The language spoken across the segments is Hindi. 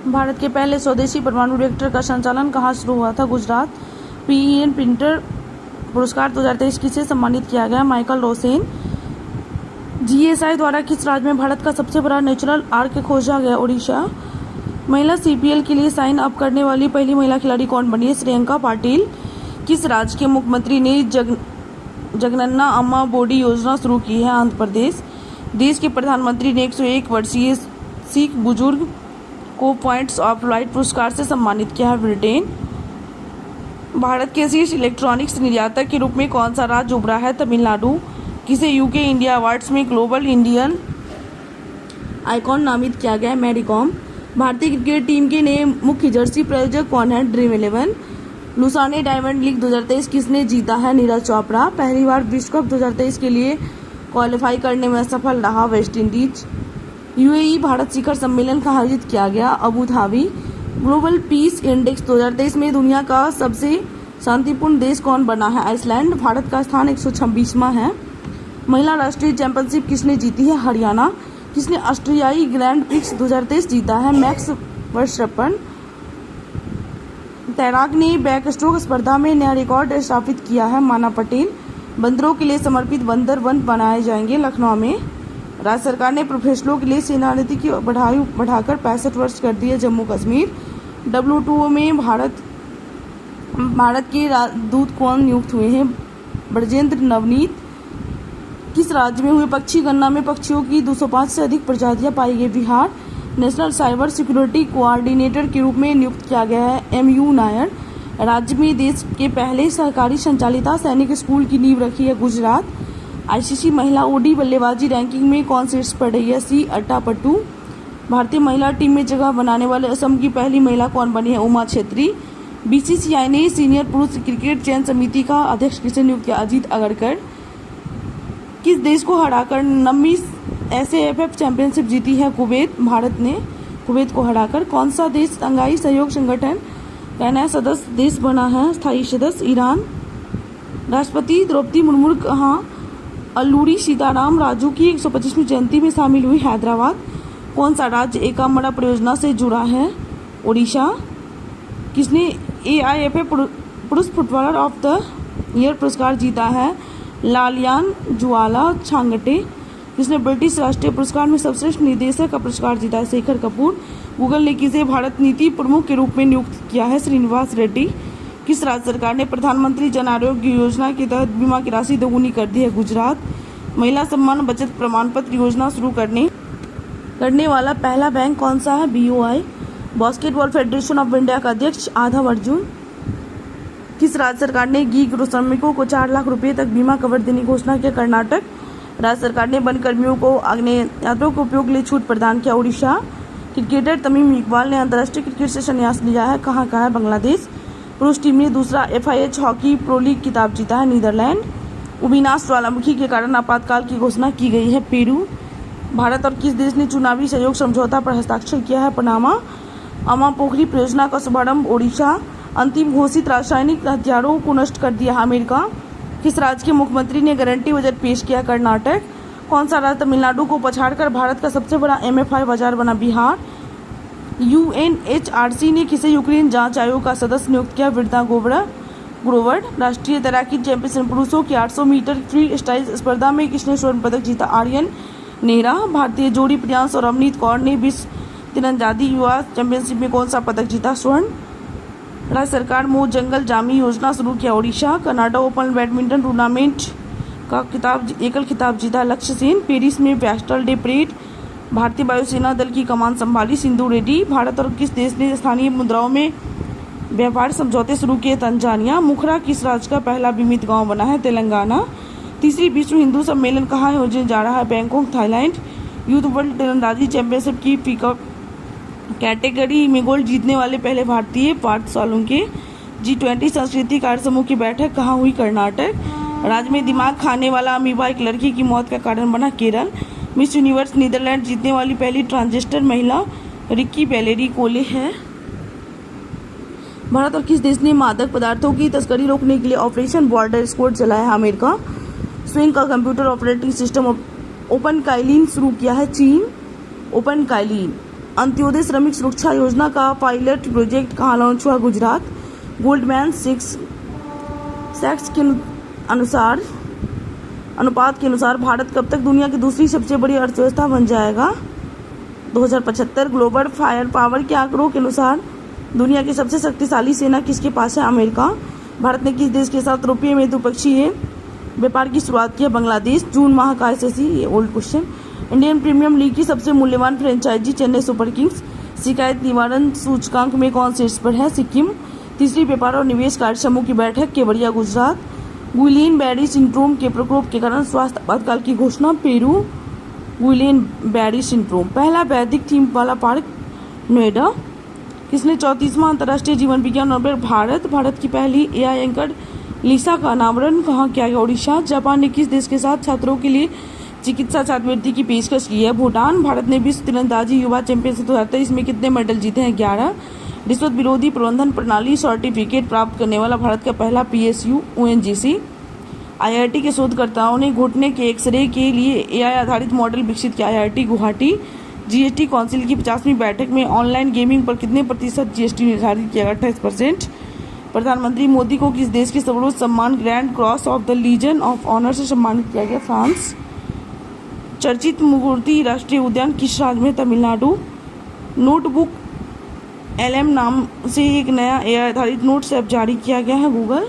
भारत के पहले स्वदेशी परमाणु रिएक्टर का संचालन कहाँ शुरू हुआ था? गुजरात। पीईएन प्रिंटर पुरस्कार 2023 किसे सम्मानित किया गया? Michael Rosen. जीएसआई द्वारा किस राज्य में भारत का सबसे बड़ा नेचुरल आर्क खोजा गया? ओडिशा। महिला सीपीएल के लिए साइन अप करने वाली पहली महिला खिलाड़ी कौन बनी है? श्रेयंका पाटिल। किस राज्य के मुख्यमंत्री ने जगनन्ना अम्मा बोडी योजना शुरू की है? आंध्र प्रदेश। देश के प्रधानमंत्री ने 101 वर्षीय सिख बुजुर्ग को पॉइंट्स ऑफ लाइट पुरस्कार से सम्मानित किया है? ब्रिटेन। भारत के शीर्ष इलेक्ट्रॉनिक्स निर्यातक के रूप में कौन सा राज्य उभरा है? तमिलनाडु। किसे यूके इंडिया अवार्ड्स में ग्लोबल इंडियन आइकॉन नामित किया गया है? मैरी कॉम। भारतीय क्रिकेट टीम के नए मुख्य जर्सी प्रायोजक कौन है? ड्रीम 11। लुसाने डायमंड लीग 2023 किसने जीता है? नीरज चोपड़ा। पहली बार विश्व कप 2023 के लिए क्वालिफाई करने में सफल रहा वेस्ट इंडीज। यूएई भारत शिखर सम्मेलन का आयोजित किया गया? Abu Dhabi. Global peace index 2023 में दुनिया का सबसे शांतिपूर्ण देश कौन बना है? आइसलैंड। भारत का स्थान 126वां है। महिला राष्ट्रीय चैंपियनशिप किसने जीती है? हरियाणा। किसने ऑस्ट्रियाई ग्रैंड प्रिक्स 2023 जीता है? Max Verstappen. तैराक ने बैक स्ट्रोक स्पर्धा में नया रिकॉर्ड स्थापित किया है? माना पटेल। बंदरों के लिए समर्पित बंदर वन बनाए जाएंगे लखनऊ में। राज्य सरकार ने प्रोफेशनलों के लिए सेनानिवृत्ति की आयु बढ़ाकर 65 वर्ष कर दी है जम्मू कश्मीर। WTO में भारत के दूत कौन नियुक्त हुए हैं? ब्रजेंद्र नवनीत। किस राज्य में हुए पक्षी गणना में पक्षियों की 205 से अधिक प्रजातियां पाई गई? Bihar. National cyber security coordinator के रूप में नियुक्त किया गया है? MU नायर। राज्य में देश के पहले सरकारी संचालिता सैनिक स्कूल की नींव रखी है? गुजरात। आईसीसी महिला ओडी बल्लेबाजी रैंकिंग में कौन शीर्ष पर रही है? सी अट्टापट्टू। भारतीय महिला टीम में जगह बनाने वाले असम की पहली महिला कौन बनी है? उमा छेत्री। बीसीसीआई ने सीनियर पुरुष क्रिकेट चयन समिति का अध्यक्ष किसे नियुक्त किया? अजीत अगरकर। किस देश को हराकर 9वीं SAFF चैंपियनशिप जीती है? कुवैत। भारत ने कुवैत को हराकर। कौन सा देश शंघाई सहयोग संगठन का नया सदस्य देश बना है? स्थायी सदस्य। ईरान। राष्ट्रपति द्रौपदी मुर्मू कहाँ अल्लूरी सीताराम राजू की 125वीं जयंती में शामिल हुई? हैदराबाद। कौन सा राज्य एकामड़ा परियोजना से जुड़ा है? ओडिशा। किसने AIFA पुरुष फुटबॉलर ऑफ द ईयर पुरस्कार जीता है? लालियान जुआला छांगटे। किसने ब्रिटिश राष्ट्रीय पुरस्कार में सर्वश्रेष्ठ निदेशक का पुरस्कार जीता है? शेखर कपूर। गूगल ने किसे भारत नीति प्रमुख के रूप में नियुक्त किया है? श्रीनिवास रेड्डी। किस राज्य सरकार ने प्रधानमंत्री जन आरोग्य योजना के तहत बीमा की राशि दोगुनी कर दी है? गुजरात। महिला सम्मान बचत प्रमाण पत्र योजना शुरू करने वाला पहला बैंक कौन सा है? BOI। Basketball federation of India का अध्यक्ष आधव अर्जुन। किस राज्य सरकार ने गीग श्रमिकों को 4 लाख रुपए तक बीमा कवर देने की घोषणा की? कर्नाटक। राज्य सरकार ने वन कर्मियों को आग्नेयास्त्रों के उपयोग के लिए छूट प्रदान किया? उड़ीसा। क्रिकेटर तमीम इकबाल ने अंतर्राष्ट्रीय क्रिकेट से संन्यास लिया है? कहाँ का है? बांग्लादेश। पुरुष टीम ने दूसरा FIH हॉकी प्रो लीग खिताब जीता है? नीदरलैंड। उबिनास ज्वालामुखी के कारण आपातकाल की घोषणा की गई है? पेरू। भारत और किस देश ने चुनावी सहयोग समझौता पर हस्ताक्षर किया है? पनामा। अमा पोखरी परियोजना का शुभारंभ ओडिशा। अंतिम घोषित रासायनिक हथियारों को नष्ट कर दिया है? अमेरिका। किस राज्य के मुख्यमंत्री ने गारंटी बजट पेश किया? कर्नाटक। कौन सा राज्य तमिलनाडु को पछाड़कर भारत का सबसे बड़ा MFI बाजार बना? बिहार। UNHRC ने किसे यूक्रेन जांच आयोग का सदस्य नियुक्त किया? विरदा ग्रोवर। राष्ट्रीय तैराकी चैंपियनशिप पुरुषों की 800 मीटर फ्री स्टाइल स्पर्धा में किसने स्वर्ण पदक जीता? आर्यन नेहरा। भारतीय जोड़ी प्रियांश और अवनीत कौर ने विश्व तीरंदाजी युवा चैंपियनशिप में कौन सा पदक जीता? स्वर्ण। राज्य सरकार मो जंगल जामी योजना शुरू किया? Odisha. Canada open badminton tournament का एकल खिताब जीता? लक्ष्य सेन। पेरिस में वेस्टल डे परेड। भारतीय वायुसेना दल की कमान संभाली? सिंधु रेड्डी। भारत और किस देश ने स्थानीय मुद्राओं में व्यापार समझौते शुरू किए? तंजानिया। मुखरा किस राज्य का पहला बीमित गांव बना है? तेलंगाना। तीसरी विश्व हिंदू सम्मेलन कहाँ आयोजन जा रहा है? Bangkok Thailand. यूथ वर्ल्ड तीरंदाजी चैंपियनशिप की पिकअप कैटेगरी में गोल्ड जीतने वाले पहले भारतीय पार्थ सोलंकी। G20 संस्कृति कार्य समूह की बैठक कहाँ हुई? कर्नाटक। राज्य में दिमाग खाने वाला अमीबा एक लड़की की मौत का कारण बना? केरल। मिस यूनिवर्स नीदरलैंड जीतने वाली पहली ट्रांसजेंडर महिला रिक्की बेलेरी कोले है? भारत और किस देश ने मादक पदार्थों की तस्करी रोकने के लिए ऑपरेशन बॉर्डर स्क्वाड चलाया है? अमेरिका। स्विंग का computer operating system open Kaelin शुरू किया है? चीन। ओपन काइलिन अंत्योदय श्रमिक सुरक्षा योजना का पायलट प्रोजेक्ट कहाँ लॉन्च हुआ? गुजरात। गोल्डमैन सैक्स के अनुपात के अनुसार भारत कब तक दुनिया की दूसरी सबसे बड़ी अर्थव्यवस्था बन जाएगा? 2075। ग्लोबल फायर पावर के आंकड़ों के अनुसार दुनिया की सबसे शक्तिशाली सेना किसके पास है? अमेरिका। भारत ने किस देश के साथ रुपये में द्विपक्षीय व्यापार की शुरुआत की? बांग्लादेश। जून माह का आईसीसी, ये old question. Indian premier league की सबसे मूल्यवान फ्रेंचाइजी चेन्नई सुपर किंग्स। शिकायत निवारण सूचकांक में कौन शीर्ष पर है? सिक्किम। तीसरी व्यापार और निवेश कार्य समूह की बैठक केवड़िया, गुजरात। गुइलेन बैरी सिंड्रोम के प्रकोप के कारण स्वास्थ्य आपातकाल की घोषणा, पेरू। गुइलेन बैरी सिंड्रोम। पहला वैदिक थीम वाला पार्क, नोएडा। किसने 34वां अंतर्राष्ट्रीय जीवन विज्ञान नोबेल? भारत की पहली एआई एंकर लिसा का अनावरण कहाँ किया गया? ओडिशा। जापान ने किस देश के साथ छात्रों के लिए चिकित्सा छात्रवृत्ति की पेशकश की है? भूटान। भारत ने विश्व तीरंदाजी युवा चैंपियनशिप 2023 में कितने मेडल जीते हैं? 11। रिश्वत विरोधी प्रबंधन प्रणाली सर्टिफिकेट प्राप्त करने वाला भारत का पहला पीएसयू ओएनजीसी। आईआईटी के शोधकर्ताओं ने घुटने के एक्सरे के लिए एआई आधारित मॉडल विकसित किया। आईआईटी गुवाहाटी। जीएसटी काउंसिल की 50वीं बैठक में ऑनलाइन गेमिंग पर कितने प्रतिशत जीएसटी निर्धारित किया गया? 28%। प्रधानमंत्री मोदी को किस देश के सर्वोच्च सम्मान grand cross of the legion of honour से सम्मानित किया गया? फ्रांस। चर्चित मुगुर्ती राष्ट्रीय उद्यान किस राज्य में? तमिलनाडु। नोटबुक एलएम नाम से एक नया एआई आधारित नोट्स ऐप जारी किया गया है। गूगल।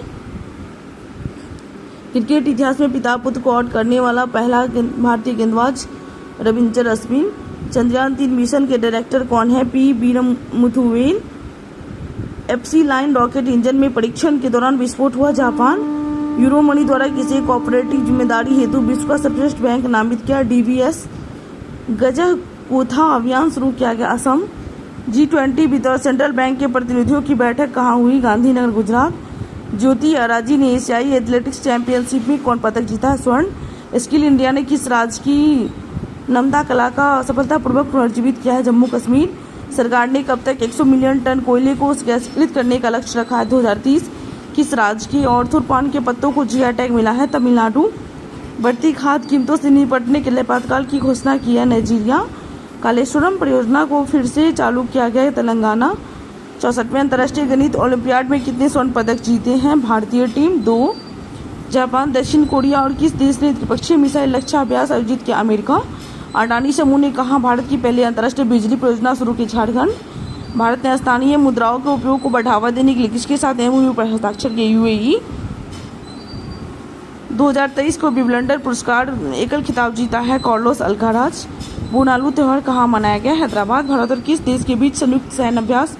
क्रिकेट इतिहास में पिता पुत्र को आउट करने वाला पहला भारतीय गेंदबाज रविंद्र अश्विन। चंद्रयान 3 मिशन के डायरेक्टर कौन है? P Veeramuthuvel. FC line rocket engine में परीक्षण के दौरान विस्फोट हुआ, जापान। यूरोमनी द्वारा किसी कॉर्पोरेटिव जिम्मेदारी हेतु विश्व का सर्वश्रेष्ठ बैंक नामित किया, डीवीएस। गजह कोथा अभियान शुरू किया गया, असम। G20 वित्त सेंट्रल बैंक के प्रतिनिधियों की बैठक कहाँ हुई? गांधीनगर, गुजरात। ज्योति अराजी ने एशियाई एथलेटिक्स चैंपियनशिप में कौन पदक जीता है? स्वर्ण। स्किल इंडिया ने किस राज्य की नमदा कला का सफलतापूर्वक पुनर्जीवित किया है? जम्मू कश्मीर। सरकार ने कब तक 100 मिलियन टन कोयले को गैसीकृत करने का लक्ष्य रखा है? 2030। किस राज्य के ऑर्थर पान के पत्तों को जीआई टैग मिला है? तमिलनाडु। बढ़ती खाद्य कीमतों से निपटने के लिए आपातकाल की घोषणा की है, नाइजीरिया। कालेश्वरम परियोजना को फिर से चालू किया गया, तेलंगाना। 64वें अंतर्राष्ट्रीय गणित ओलंपियाड में कितने स्वर्ण पदक जीते हैं भारतीय टीम? 2। जापान, दक्षिण कोरिया और किस देश ने त्रिपक्षीय मिसाइल लक्ष्याभ्यास आयोजित किया? अमेरिका। अडानी समूह ने कहा भारत की पहली अंतर्राष्ट्रीय बिजली परियोजना शुरू की? झारखंड। भारत ने स्थानीय मुद्राओं के उपयोग को बढ़ावा देने के लिए किसके साथ एमओयू पर हस्ताक्षर किए? यूएई। 2023 को विम्बलडन पुरस्कार एकल खिताब जीता है कार्लोस अल्काराज। बोनालू त्योहार कहाँ मनाया गया? हैदराबाद। भारत और किस देश के बीच संयुक्त सैन्य अभ्यास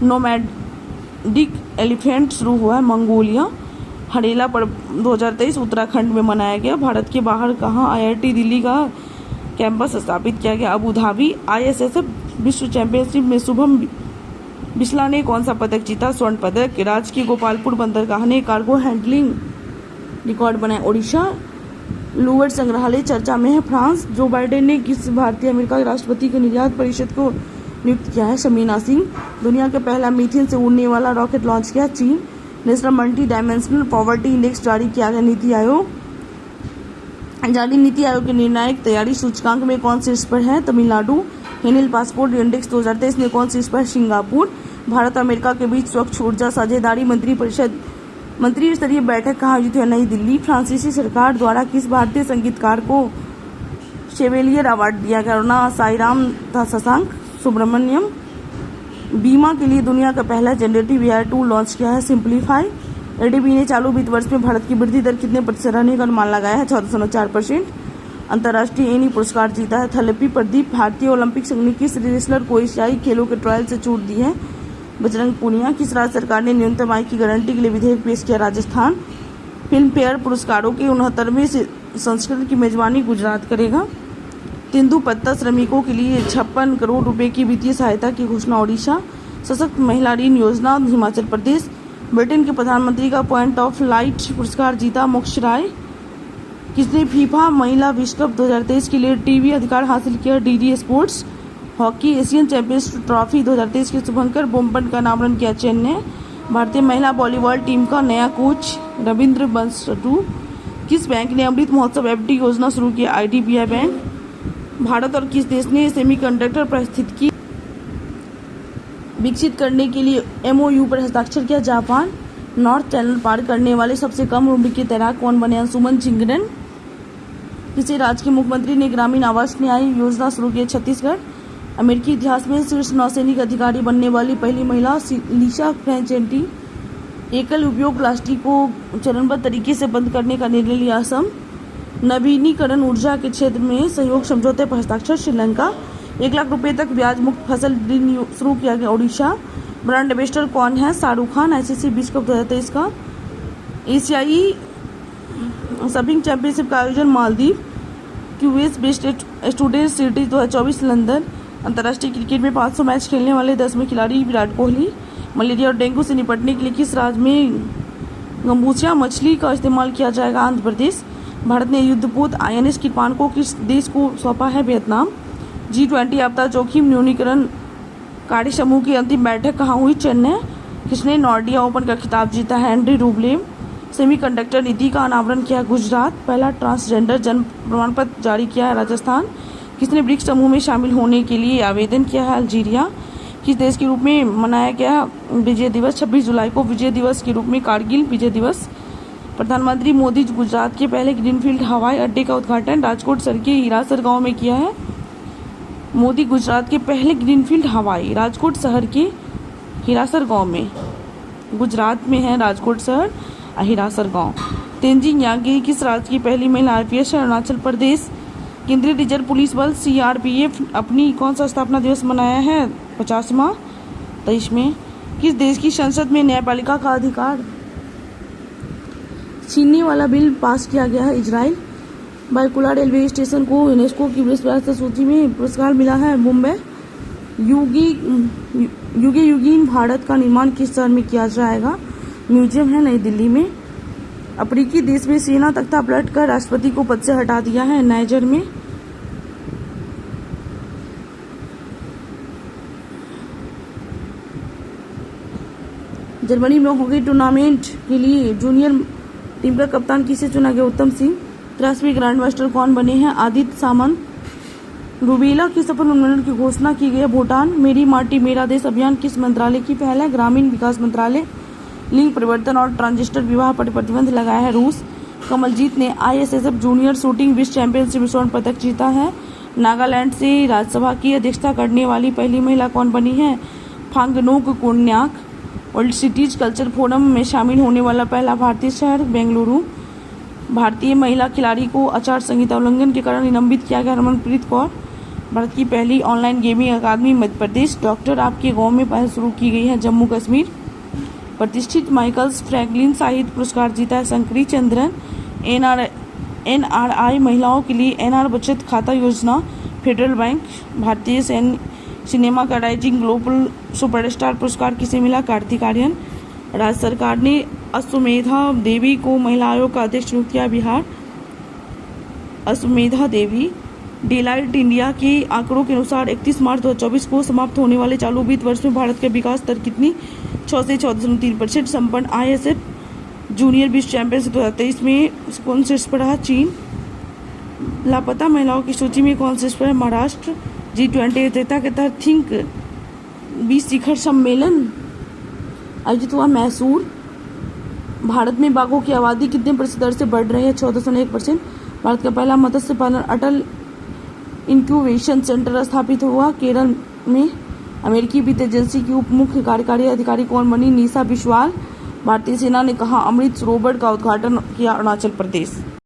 नोमैडिक एलिफेंट शुरू हुआ है? मंगोलिया। हरेला पर्व 2023 उत्तराखंड में मनाया गया। भारत के बाहर कहाँ आईआईटी दिल्ली का कैंपस स्थापित किया गया? Abu Dhabi. आईएसएसएफ विश्व चैंपियनशिप में शुभम बिस्ला ने कौन सा पदक जीता? स्वर्ण पदक। राज्य के गोपालपुर बंदरगाह ने कार्गो हैंडलिंग रिकॉर्ड बनाया, ओडिशा। लूवर संग्रहालय चर्चा में है, फ्रांस। जो बाइडेन ने किस भारतीय अमेरिका के राष्ट्रपति को निर्यात परिषद को नियुक्त किया है? शमीना सिंह। दुनिया का पहला मीथेन से उड़ने वाला रॉकेट लॉन्च किया, चीन। National multi dimensional poverty index जारी किया गया, नीति आयोग। नीति आयोग के निर्णायक तैयारी सूचकांक में कौन शीर्ष पर है? तमिलनाडु। हेनिल पासपोर्ट इंडेक्स 2023 में कौन शीर्ष पर? सिंगापुर। भारत और अमेरिका के बीच स्वच्छ ऊर्जा साझेदारी मंत्री स्तरीय बैठक कहाँ आयोजित हुई? नई दिल्ली। फ्रांसीसी सरकार द्वारा किस भारतीय संगीतकार को शेवेलियर अवार्ड दिया गया? ना साईराम था शशांक सुब्रमण्यम। बीमा के लिए दुनिया का पहला जनरेटिव एआई टूल लॉन्च किया है, सिंप्लीफाई। एडीबी ने चालू वित्त वर्ष में भारत की वृद्धि दर कितने प्रतिशत रहने का अनुमान लगाया है? 14.4%। अंतर्राष्ट्रीय एनी पुरस्कार जीता है, थलेपी प्रदीप। भारतीय ओलंपिक संघ ने किस रेसलर को एशियाई खेलों के ट्रायल से छूट दी है? बजरंग पूनिया। किस राज्य सरकार ने न्यूनतम आय की गारंटी के लिए विधेयक पेश किया? राजस्थान। फिल्म फेयर पुरस्कारों के 69वें संस्करण की मेजबानी गुजरात करेगा। तेंदुपत्ता श्रमिकों के लिए 56 करोड़ रुपए की वित्तीय सहायता की घोषणा, ओडिशा। सशक्त महिला ऋण योजना, हिमाचल प्रदेश। ब्रिटेन के प्रधानमंत्री का पॉइंट ऑफ लाइट पुरस्कार जीता, मोक्ष राय। किसने फीफा महिला विश्व कप 2023 के लिए टीवी अधिकार हासिल किया? DD sports. Hockey Asian champions trophy 2023 के शुभंकर बोम्पन का अनावरण किया, चेन्नई। भारतीय महिला वॉलीबॉल टीम का नया कोच रविंद्र बंसटू। किस बैंक ने अमृत महोत्सव एफडी योजना शुरू की? IDBI bank. भारत और किस देश ने सेमीकंडक्टर पारिस्थितिकी विकसित करने के लिए MOU पर हस्ताक्षर किया। जापान। नॉर्थ चैनल पार करने वाले सबसे कम उम्र के तैराक कौन बने? अंशुमन चिंगरन। किसी राज्य के मुख्यमंत्री ने ग्रामीण आवास न्याय योजना शुरू की? छत्तीसगढ़। अमेरिकी इतिहास में शीर्ष नौसैनिक अधिकारी बनने वाली पहली महिला लिसा फ्रेंचेंटी। एकल उपयोग प्लास्टिक को चरणबद्ध तरीके से बंद करने का निर्णय लिया असम। नवीनीकरण ऊर्जा के क्षेत्र में सहयोग समझौते पर हस्ताक्षर श्रीलंका। 1 लाख रुपए तक ब्याज मुक्त फसल ऋण शुरू किया गया ओडिशा। ब्रांड एम्बेसडर कौन है? शाहरुख खान। ICC विश्व कप 2023 का। एशियाई सर्फिंग चैंपियनशिप का आयोजन Maldives. QS best student series 2024 London. अंतर्राष्ट्रीय क्रिकेट में 500 मैच खेलने वाले 10वें खिलाड़ी विराट कोहली। मलेरिया और डेंगू से निपटने के लिए किस राज्य में गंबूसिया मछली का इस्तेमाल किया जाएगा? आंध्र प्रदेश। भारत ने युद्धपोत INS किरपान को किस देश को सौंपा है? वियतनाम। G20 आपदा जोखिम न्यूनीकरण कार्य समूह की अंतिम बैठक कहाँ हुई? चेन्नई। किसने नॉर्डिया ओपन का खिताब जीता है? Andriy Rublev. सेमीकंडक्टर नीति का अनावरण किया? गुजरात। पहला ट्रांसजेंडर जन्म प्रमाण पत्र जारी किया है? राजस्थान। किसने ब्रिक्स समूह में शामिल होने के लिए आवेदन किया है? अल्जीरिया। किस देश के रूप में मनाया गया विजय दिवस? 26 जुलाई को विजय दिवस के रूप में कारगिल विजय दिवस। प्रधानमंत्री मोदी गुजरात के पहले ग्रीनफील्ड हवाई अड्डे का उद्घाटन राजकोट शहर के हीरासर गांव में किया है। मोदी गुजरात के पहले ग्रीनफील्ड हवाई राजकोट शहर के हीरासर गांव में, गुजरात में है राजकोट शहर हीरासर गांव। तेंजिंग यांगी किस राज्य की पहली महिला IPS है? अरुणाचल प्रदेश। केंद्रीय रिजर्व पुलिस बल CRPF अपनी कौन सा स्थापना दिवस मनाया है? 50वां 23 में। किस देश की संसद में न्यायपालिका का अधिकार छीनने वाला बिल पास किया गया है? इजराइल। बायकुला रेलवे स्टेशन को यूनेस्को की विश्व विरासत सूची में पुरस्कार मिला है? मुंबई। युगे युगीन भारत का निर्माण किस शहर में किया जाएगा? म्यूजियम है नई दिल्ली में। अफ्रीकी देश में सेना तख्ता पलट कर राष्ट्रपति को पद से हटा दिया है? नाइजर में। जर्मनी में हॉकी टूर्नामेंट के लिए जूनियर टीम का कप्तान किसे चुना गया? उत्तम सिंह। 83वें ग्रैंड मास्टर कौन बने हैं? आदित्य सामंत। रूबेला के सफल उन्मूलन की घोषणा की गई है? भूटान। मेरी माटी मेरा देश अभियान किस मंत्रालय की पहल है? ग्रामीण विकास मंत्रालय। लिंग परिवर्तन और ट्रांसजेंडर विवाह पर प्रतिबंध लगाया है? रूस। कमलजीत ने ISSF जूनियर शूटिंग विश्व चैंपियनशिप में स्वर्ण पदक जीता है? नागालैंड से राज्यसभा की अध्यक्षता करने वाली पहली महिला कौन बनी है? Phangnon Konyak. World cities culture forum में शामिल होने वाला पहला भारतीय शहर? बेंगलुरु। भारतीय महिला खिलाड़ी को आचार संहिता उल्लंघन के कारण निलंबित किया गया? हरमनप्रीत कौर। भारत की पहली ऑनलाइन गेमिंग अकादमी मध्य प्रदेश। डॉक्टर आपके गांव में पहल शुरू की गई है? जम्मू कश्मीर। प्रतिष्ठित माइकल्स फ्रैंकलिन साहित्य पुरस्कार जीता है? शंकरी चंद्रन। NRI महिलाओं के लिए NR बचत खाता योजना फेडरल बैंक। भारतीय सिनेमा का राइजिंग ग्लोबल सुपरस्टार पुरस्कार किसे मिला? कार्तिक आर्यन। राज्य सरकार ने अश्वमेधा देवी को महिला आयोग का अध्यक्ष नियुक्त किया? बिहार। अश्वमेधा देवी। डेलाइट इंडिया के आंकड़ों के अनुसार 31 मार्च 2024 को समाप्त होने वाले चालू वित्त वर्ष में भारत का विकास दर कितनी? 6 से 14.3% संपन्न। ISF जूनियर विश्व चैंपियनशिप 2023 में कौन शीर्ष पर रहा? चीन। लापता महिलाओं की सूची में कौन शीर्ष पर है? महाराष्ट्र। G20 नेता के तहत थिंक 20 शिखर सम्मेलन आयोजित हुआ मैसूर। भारत में बाघों की आबादी कितने प्रतिशत दर से बढ़ रही है? 14.1%। भारत का पहला मत्स्य पालन अटल इंक्यूबेशन सेंटर स्थापित हुआ केरल में। अमेरिकी वित्त एजेंसी की उप मुख्य कार्यकारी अधिकारी कौन बनी? निशा बिस्वाल। भारतीय सेना ने कहा अमृत सरोवर का उद्घाटन किया? अरुणाचल प्रदेश।